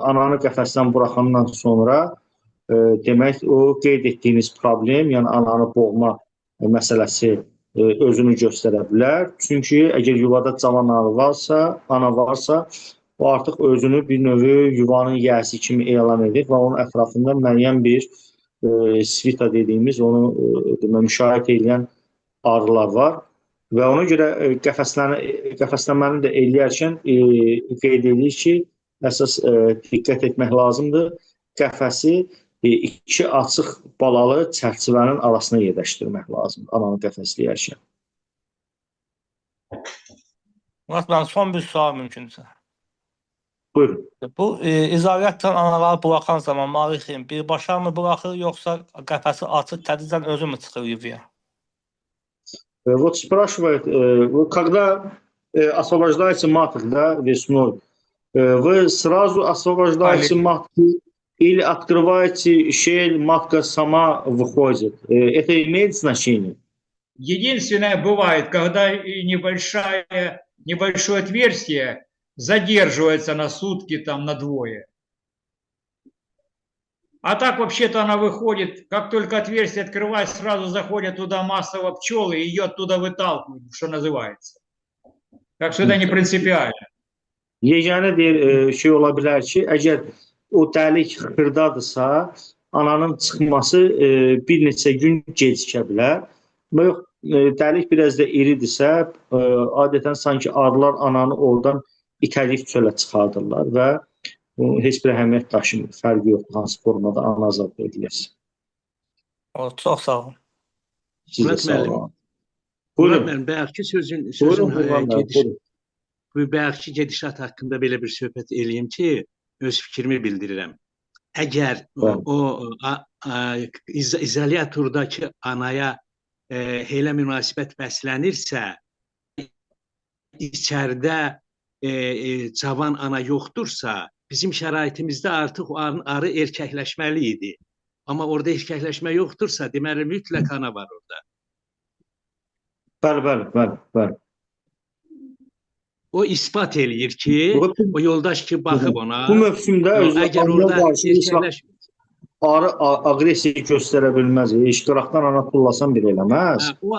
Speaker 1: ananı qəfəsdən buraxandan sonra demək, o qeyd etdiyiniz problem, yəni ananı boğma məsələsi özünü göstərə bilər. Çünki əgər yuvada cavan ana varsa, o artıq özünü bir növü yuvanın yiyəsi kimi elan edir və onun ətrafında müəyyən bir svita dediyimiz, onu müşahidə edən arılar var və ona görə qəfəsləməni də eləyərkən qeyd edir ki, əsas diqqət etmək lazımdır. Qəfəsi iki açıq balalı çərçivənin arasına yerləşdirmək lazımdır ananı qəfəsləyərkən.
Speaker 4: Murat, ben son bir sual mümkünse.
Speaker 1: Buyurun.
Speaker 4: Bu izoliyatdan anaları bırakan zaman Malikin birbaşa mı bırakır yoksa qəfəsi açıp tədricən özü mü çıxır yuvaya?
Speaker 1: Вот спрашивает, когда освобождается матка, да, весной, вы сразу освобождаете матку или открываете щель, матка сама выходит? Это имеет значение?
Speaker 2: Единственное бывает, когда небольшое отверстие задерживается на сутки, там, на двое. А так вообще-то она выходит, как только отверстие открывается, сразу заходят туда массово пчелы и ее оттуда выталкивают, что называется. Так что это не принципиально.
Speaker 1: Yeganə şey ola bilər ki, əgər o dəlik xırdadırsa, ananın çıxması bir neçə gün gecikə bilər. Yox, dəlik biraz da iridirsə, adətən sanki arılar ananı oradan itəliyib çölə çıxardırlar və heç bir əhəmiyyət daşımır. Fərqi yoxdur, hansı formada ana azad edilirsə.
Speaker 4: Çox sağ olun.
Speaker 6: Murat müəllim, Murat müəllim, bayaqki sözün bayaqki gedişat haqqında belə bir söhbət eləyim ki, öz fikrimi bildirirəm. Əgər o izolyatordakı anaya elə münasibət bəslənirsə, içəridə cavan ana yoxdursa, bizim şəraitimizdə artıq o arı erkəkləşməli idi. Amma orada erkəkləşmə yoxdursa, deməli mütləq ana var orada.
Speaker 1: Bəli.
Speaker 6: O ispat eləyir ki, o yoldaş ki, baxıb ona.
Speaker 1: Bu mövsümdə
Speaker 6: əgər orada erkəkləşmə
Speaker 1: arı aqressiya göstərə bilməz. İştirakdan ana tullasan bir eləməz.
Speaker 6: O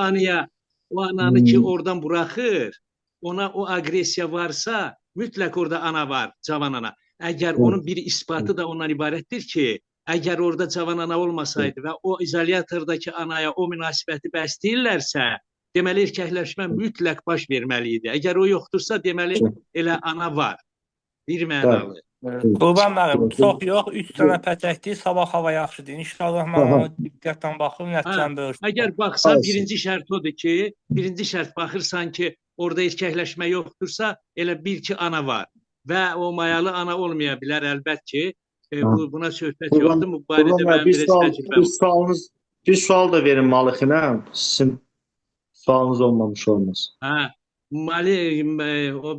Speaker 6: ananı ki, oradan buraxır, ona o aqressiya varsa, mütləq orada ana var, cavan ana. Əgər onun bir ispatı da ondan ibarətdir ki, əgər orada cavan ana olmasaydı və o izolyatordakı anaya o münasibəti bəsləyirlərsə, deməli erkəkləşmə mütləq baş verməli idi. Əgər o yoxdursa, deməli elə ana var. Bir mənalı.
Speaker 4: Qurban müəllim, çox yox, 3 dənə pətəkdir, sabah hava yaxşıdır. İnşallah mən ona diqqətlə baxım, nəticəni bölürsün.
Speaker 6: Əgər baxsan, birinci şərt odur ki, birinci şərt baxırsan ki, orada erkəkləşmə yoxdursa, elə bil ki, ana var. Və o mayalı ana olmaya bilər, əlbət ki, buna söhbət yoxdur. Bu barədə mən biraz təcrübəm var.
Speaker 1: Bir sual da verin Malikinə, sizin sualınız olmamış olmaz.
Speaker 6: O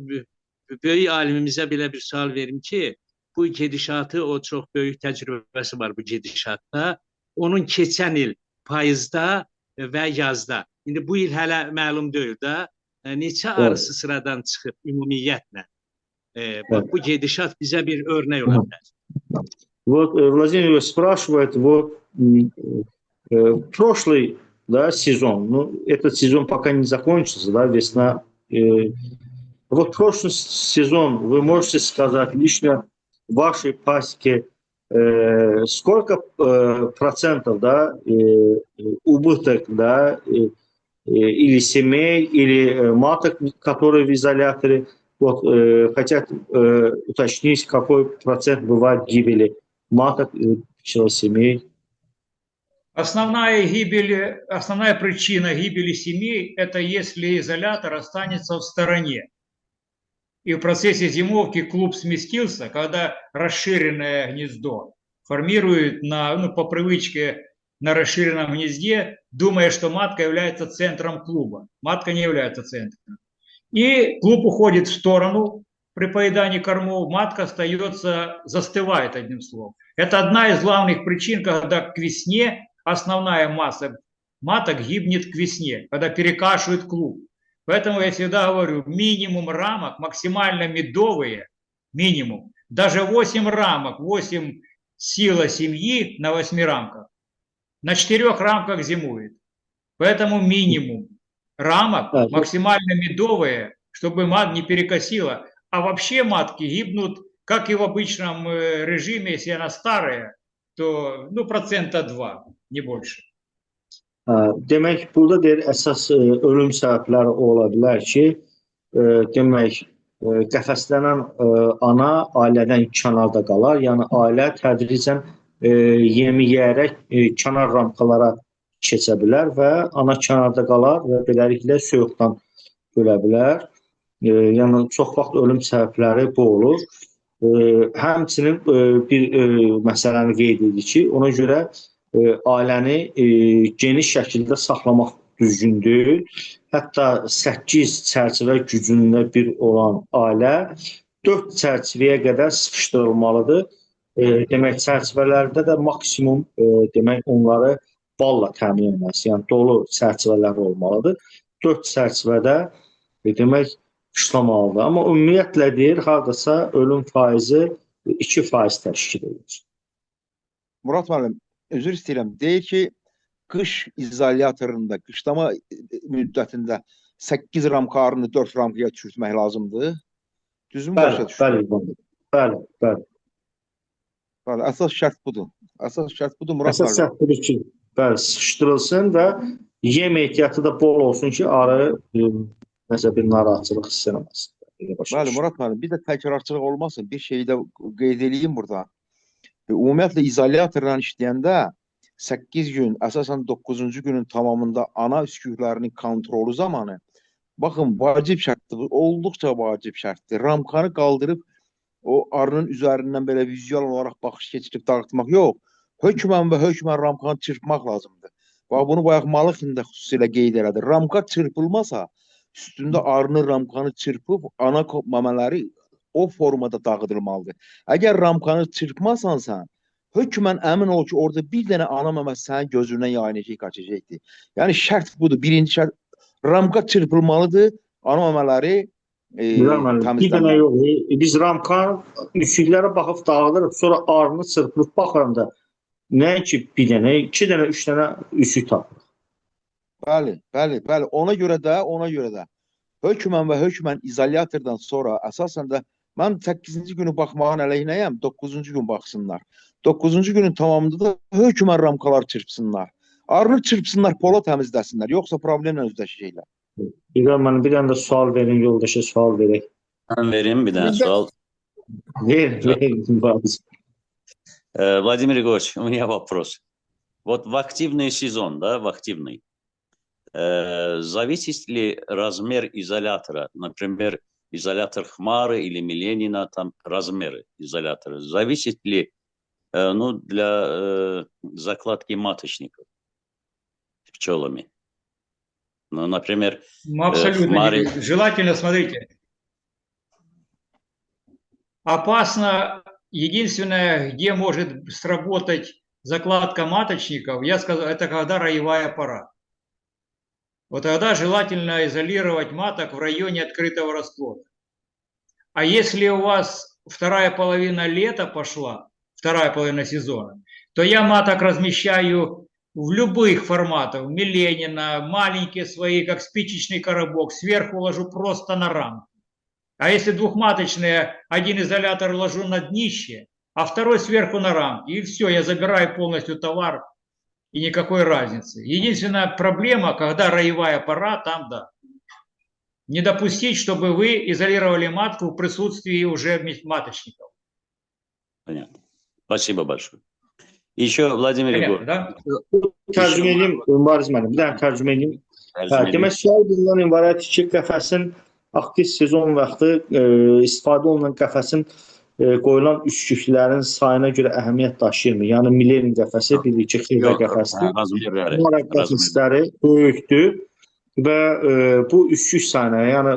Speaker 6: böyük alimimizə belə bir sual verim ki, bu gedişatı, o çox böyük təcrübəsi var bu gedişatda. Onun keçən il payızda və yazda, indi bu il hələ məlum deyil də, neçə arısı sıradan çıxıb ümumiyyətlə. Bak, bu gedişat bizə bir örnek olabilir.
Speaker 1: Вот Владимир спрашивает, вот прошлый, да, сезон, ну, этот сезон пока не закончился, да, весна. Вот прошлый сезон, вы можете сказать лично в вашей пасеке, сколько процентов, да, убыток, да, или семей, или маток, которые в изоляторе, вот, хотят уточнить, какой процент бывает гибели маток и пчелосемей.
Speaker 2: Основная причина гибели семей – это если изолятор останется в стороне. И в процессе зимовки клуб сместился, когда расширенное гнездо формирует по привычке на расширенном гнезде, думая, что матка является центром клуба. Матка не является центром. И клуб уходит в сторону при поедании кормов, матка остается, застывает, одним словом. Это одна из главных причин, когда к весне основная масса маток гибнет к весне, когда перекашивает клуб. Поэтому я всегда говорю, минимум рамок, максимально медовые, минимум. Даже 8 рамок, 8 сила семьи на 8 рамках. На 4 рамках зимует. Поэтому минимум рамок, максимально медовые, чтобы мат не перекосила. А вообще матки гибнут, как и в обычном режиме, если она старая, то 2%, не больше.
Speaker 1: Demək, burada deyir, əsas ölüm səbəbləri ola bilər ki, demək, qəfəslənən ana ailədən kənarda qalar. Yəni, ailə tədricən yemi yeyərək kənar ramkalara keçə bilər və ana kənarda qalar və beləliklə soyuqdan ölə bilər. Yəni, çox vaxt ölüm səbəbləri bu olur. Həmçinin bir məsələni qeyd edir ki, ona görə ailəni geniş şəkildə saxlamaq düzgündür. Hətta 8 çərçivə gücündə bir olan ailə 4 çərçivəyə qədər sıxışdırılmalıdır. Demək, çərçivələrdə də maksimum demək, onları balla təmin edilməsi, yəni dolu çərçivələr olmalıdır. 4 çərçivədə demək, qışlamalıdır. Amma ümumiyyətlə deyir, hardasa ölüm faizi 2% təşkil edir.
Speaker 5: Murat müəllim, özür istəyirəm. Deyir ki, qış izolyatorunda, qışlama müddətində 8 ramkarını 4 ramkaya çürütmək lazımdır. Düzmü başa düşürəm?
Speaker 1: Bəli.
Speaker 5: Əsas şərt budur. Əsas şərt budur, Murat müəllim.
Speaker 1: Əsas şərt budur ki, bəli, sıxışdırılsın və yem ehtiyatı da bol olsun ki, arı nəsə bir narahatçılıq hiss eləməsin.
Speaker 5: Bəli, Murat müəllim, bir də təkrarçılıq olmasın. Bir şeyi də qeyd edeyim burada. Ümumiyyətlə, izolyatorla işləyəndə 8 gün, əsasən 9-cu günün tamamında ana üsküklərinin kontrolu zamanı, baxın, vacib şərtdir, olduqca vacib şərtdir. Ramkanı qaldırıb, o arının üzərindən belə vizual olaraq baxış keçirib dağıtmaq yox, hökmən ramkanı çırpmaq lazımdır. Bax, bunu bayaq Malıxin də xüsusilə qeyd elədi. Ramka çırpılmasa, üstündə arının ramkanı çırpıb, ana məmələri o formada dağıdılmalıdır. Əgər ramkanı çırpmasansa, hökmən əmin ol ki, orada bir dənə ana məməsi sənin gözündən yayınacaq, qaçacaqdır. Yəni, şərt budur. Birinci şərt, ramka çırpılmalıdır, ana məmələri
Speaker 1: təmizlənməlidir. Bir dənə yox, biz ramkanın üsküklərə baxıb dağıdırıq, sonra arını çırpılıb baxıram da, nəinki bir dənə, 2 dənə, 3 dənə üskük tapırıq.
Speaker 5: Bəli. Ona görə də hökmən izolyatordan sonra əsasən də mən 8-ci günü baxmağın əleyhinəyəm, 9-cu gün baxsınlar. 9-cu günün tamamında da hökmən ramkalar çırpsınlar. Arını çırpsınlar, pola təmizləsinlər, yoxsa problemlə üzləşəcəklər.
Speaker 1: Bir dənə də sual verin, yoldaşa sual verək.
Speaker 3: Ben vereyim bir tane sual.
Speaker 1: Verin.
Speaker 3: Владимир Егорович, у меня вопрос. Вот в активный сезон, да, в активный, зависит ли размер изолятора, например, изолятор Хмары или Миленина, там размеры изолятора, зависит ли для закладки маточников пчелами? Ну, например,
Speaker 2: абсолютно
Speaker 3: Хмары...
Speaker 2: желательно, смотрите, опасно, единственное, где может сработать закладка маточников, я сказал, это когда роевая пора. Вот тогда желательно изолировать маток в районе открытого расплода. А если у вас вторая половина лета пошла, вторая половина сезона, то я маток размещаю в любых форматах. Миленина, маленькие свои, как спичечный коробок, сверху ложу просто на рамку. А если двухматочные, один изолятор ложу на днище, а второй сверху на рамке. И все, я забираю полностью товар, и никакой разницы. Единственная проблема, когда роевая пора, там да. Не допустить, чтобы вы изолировали матку в присутствии уже маточников.
Speaker 3: Понятно. Спасибо большое. Еще, Владимир Егорович.
Speaker 2: Да?
Speaker 1: Tərcümə edeyim, Mübariz müəllim. Bir dənə tərcümə edeyim. Demək, sual bundan ibarət ki, qəfəsin aktiv sezon vaxtı istifadə olunan qəfəsin qoyulan üsküklərin sayına görə əhəmiyyət daşıyırmı? Yəni, milenin qəfəsi, bir-iki xilvə qəfəsi, Xmara qəfəsləri böyükdür və bu üskük sayına, yəni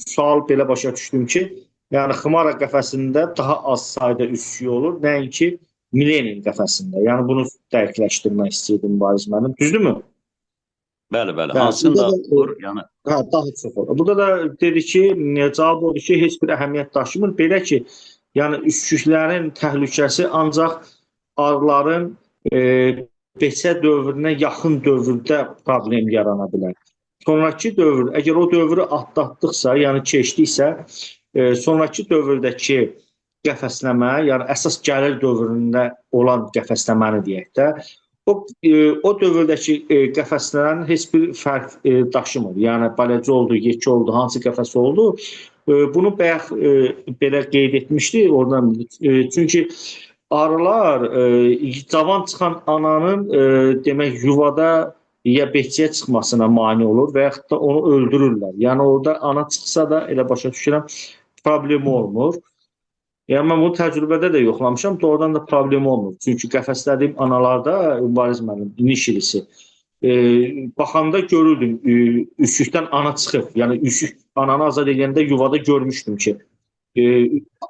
Speaker 1: sual belə başa düşdüm ki, yəni Xmara qəfəsində daha az sayda üskük olur, nəinki milenin qəfəsində. Yəni, bunu dəqiqləşdirmək istəyirdim Mübariz müəllim. Düzdürmü?
Speaker 3: Bəli. Hansında olur, yəni.
Speaker 1: Daha çox olur. Burada da dedi ki, cavab odur ki, heç bir əhəmiyyət daşımır. Belə ki, yəni üsküklərin təhlükəsi ancaq arıların beçə dövrünə yaxın dövrdə problem yarana bilər. Sonraki dövr, əgər o dövrü atlatdıqsa, yəni keçdiksə, sonraki dövrdəki qəfəsləmə, yəni əsas gəlir dövründə olan qəfəsləməni deyək də, o dövrdəki qəfəslərin heç bir fərq daşımır. Yəni baləcə oldu, yekə oldu, hansı qəfəs oldu. Bunu bayaq belə qeyd etmişdi oradan. Çünki arılar cavan çıxan ananın demək yuvada ya betiyə çıxmasına mane olur və yaxud da onu öldürürlər. Yəni orada ana çıxsa da elə başa düşürəm problemi olmur. Yəni mən bunu təcrübədə də yoxlamışam, doğrudan da problem olmur. Çünki qəfəslədiyim analarda mübariz mənim iniş ilisi baxanda görürdüm üsükdən ana çıxıb. Yəni üsük ananı azad edəndə yuvada görmüşdüm ki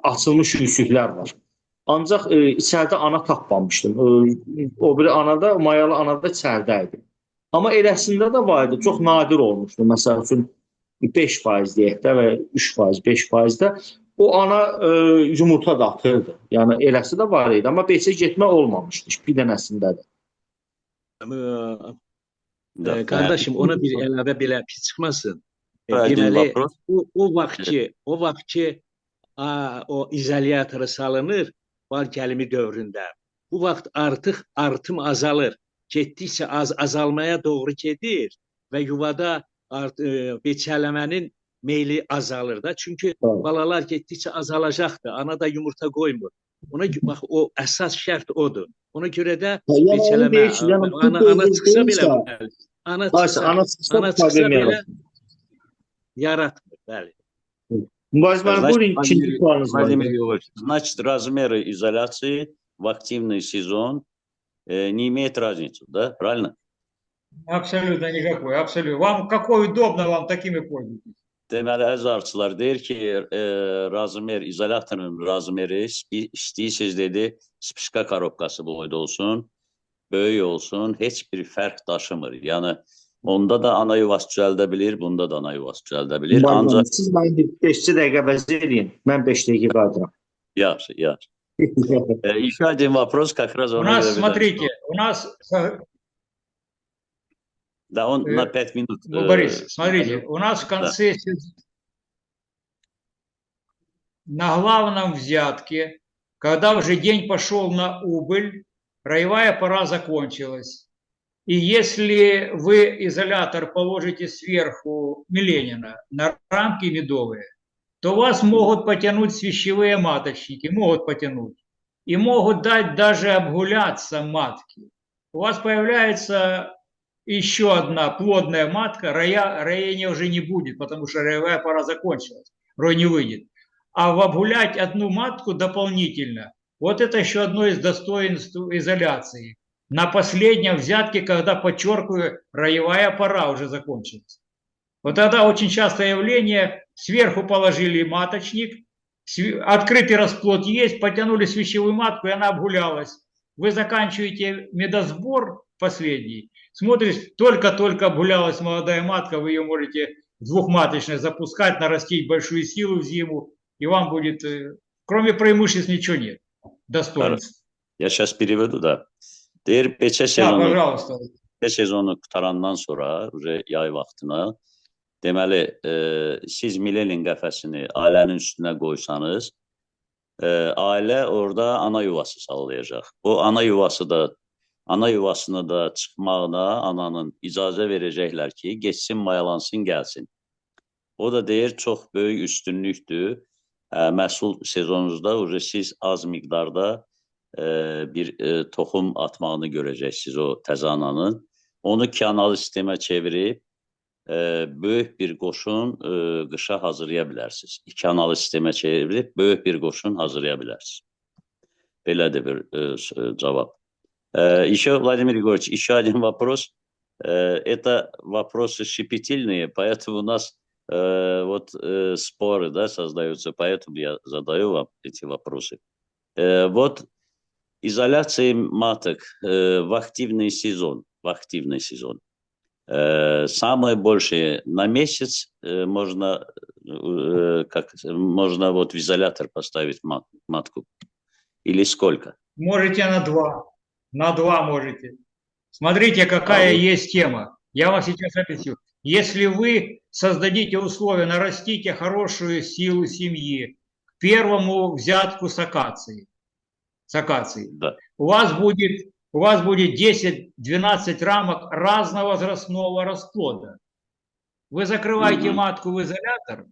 Speaker 1: açılmış üsüklər var. Ancaq içəridə ana tapmamışdım. O biri anada, mayalı anada içəridə idi. Amma eləsində də var idi, çox nadir olmuşdu. Məsəl üçün 5% deyək də və 3%, 5%-də o ana yumurta da atırdı. Yəni eləsi də var idi, amma beçə getmə olmamışdı bir dənəsində də.
Speaker 6: Qardaşım, ona bir əlavə belə pis çıxmasın. Deməli, o vaxt ki o izolyatora salınır, var gəlimi dövründə. Bu vaxt artıq artım azalır. Getdikcə azalmaya doğru gedir və yuvada beçələmənin meyli azalır da. Çünki balalar getdikcə azalacaqdır. Ana da yumurta qoymur. Ona bax, o əsas şərt odur. Ona görə də beçələmə, ana çıxsa belə, ana çıxsa belə yaratmır. Bəli.
Speaker 3: Значит, размеры изоляции в активный сезон не имеет разницы, да? Правильно?
Speaker 2: Абсолютно никакой, абсолютно. Вам какой удобно, вам такими пользуйтесь.
Speaker 3: Deməli, əziz arıçılar deyir ki, razmer, izolatorun razmeri istəyirsiniz dedi, spişka korobkası boyda olsun, böyük olsun, heç bir fərq daşımır. Yəni, onda da ana yuvası düzəldə bilir, bunda da ana yuvası düzəldə bilir. Ancaq...
Speaker 1: Siz mənə 5 dəqiqə vəz edin, mən 5 dəqiqə qaydıram.
Speaker 3: Yaxşı, yaxşı. Еще один вопрос, как раз...
Speaker 2: У нас, смотрите, у нас...
Speaker 3: Да, он на 5 минут.
Speaker 2: Борис, смотрите, у нас в конце... На главном взятке, когда уже день пошел на убыль, роевая пора закончилась. И если вы изолятор положите сверху миленина на рамки медовые, то вас могут потянуть свящевые маточники, могут потянуть. И могут дать даже обгуляться матки. У вас появляется еще одна плодная матка, роения уже не будет, потому что роевая пора закончилась, рой не выйдет. А обгулять одну матку дополнительно, вот это еще одно из достоинств изоляции. На последнем взятке, когда, подчеркиваю, роевая пора уже закончилась. Вот тогда очень частое явление, сверху положили маточник, открытый расплод есть, потянули свящевую матку, и она обгулялась. Вы заканчиваете медосбор последний, смотришь, только-только обгулялась молодая матка, вы ее можете двухматочной запускать, нарастить большую силу в зиму, и вам будет, кроме преимуществ, ничего нет. Достоинств.
Speaker 3: Я сейчас переведу, да. Deyir, beçə sezonu qutarandan sonra, yay vaxtına, deməli, siz milenin qəfəsini ailənin üstünə qoysanız, ailə orada ana yuvası sallayacaq. O ana yuvasını da çıxmağına ananın icazə verəcəklər ki, geçsin, mayalansın, gəlsin. O da deyir, çox böyük üstünlükdür. Məhsul sezonunuzda siz az miqdarda bir toxum atmağını görəcəksiniz o təzə ananın. Onu kanal sistemə çevirib, böyük bir qoşun qışa hazırlaya bilərsiniz. İki analı sistemə çevirib, böyük bir qoşun hazırlaya bilərsiniz. Belə de bir cavab. Еще, Владимир Егорович, еще один вопрос. Это вопросы щепетильные, поэтому у нас вот споры, да, создаются, поэтому я задаю вам эти вопросы. Вот изоляция маток в активный сезон, самое большее на месяц можно вот в изолятор поставить матку. Или сколько?
Speaker 2: Можете на 2. На 2 можете. Смотрите, какая есть тема. Я вам сейчас объясню. Если вы создадите условия, нарастите хорошую силу семьи к первому взятку с акацией, да. у вас у вас будет 10-12 рамок разного возрастного расплода. Вы закрываете матку в изолятор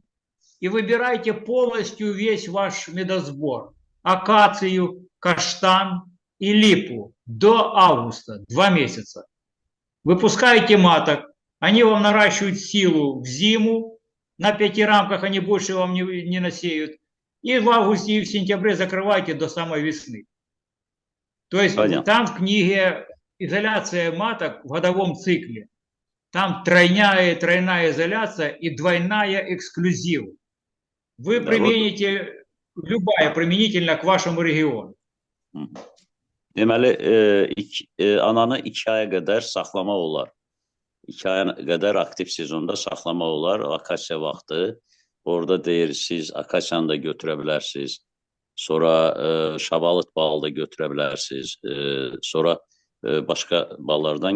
Speaker 2: и выбираете полностью весь ваш медосбор. Акацию, каштан и липу до августа, 2 месяца. Выпускаете маток, они вам наращивают силу в зиму, на 5 рамках они больше вам не насеют. И в августе и в сентябре закрываете до самой весны. То есть
Speaker 3: Понятно.
Speaker 2: там в книге изоляция маток в годовом цикле. Там тройная изоляция и двойная эксклюзив. Вы
Speaker 3: Да,
Speaker 2: примените, любая применительно к вашему региону.
Speaker 3: Deməli, ananı 2 aya qədər saxlamaq olar. 2 aya qədər aktiv sezonda saxlamaq olar. Akasiya vaxtı. Orada deyir, siz akasiyanı da götürə bilərsiniz. Sonra şabalıt balı da götürə bilərsiniz. Sonra başqa ballardan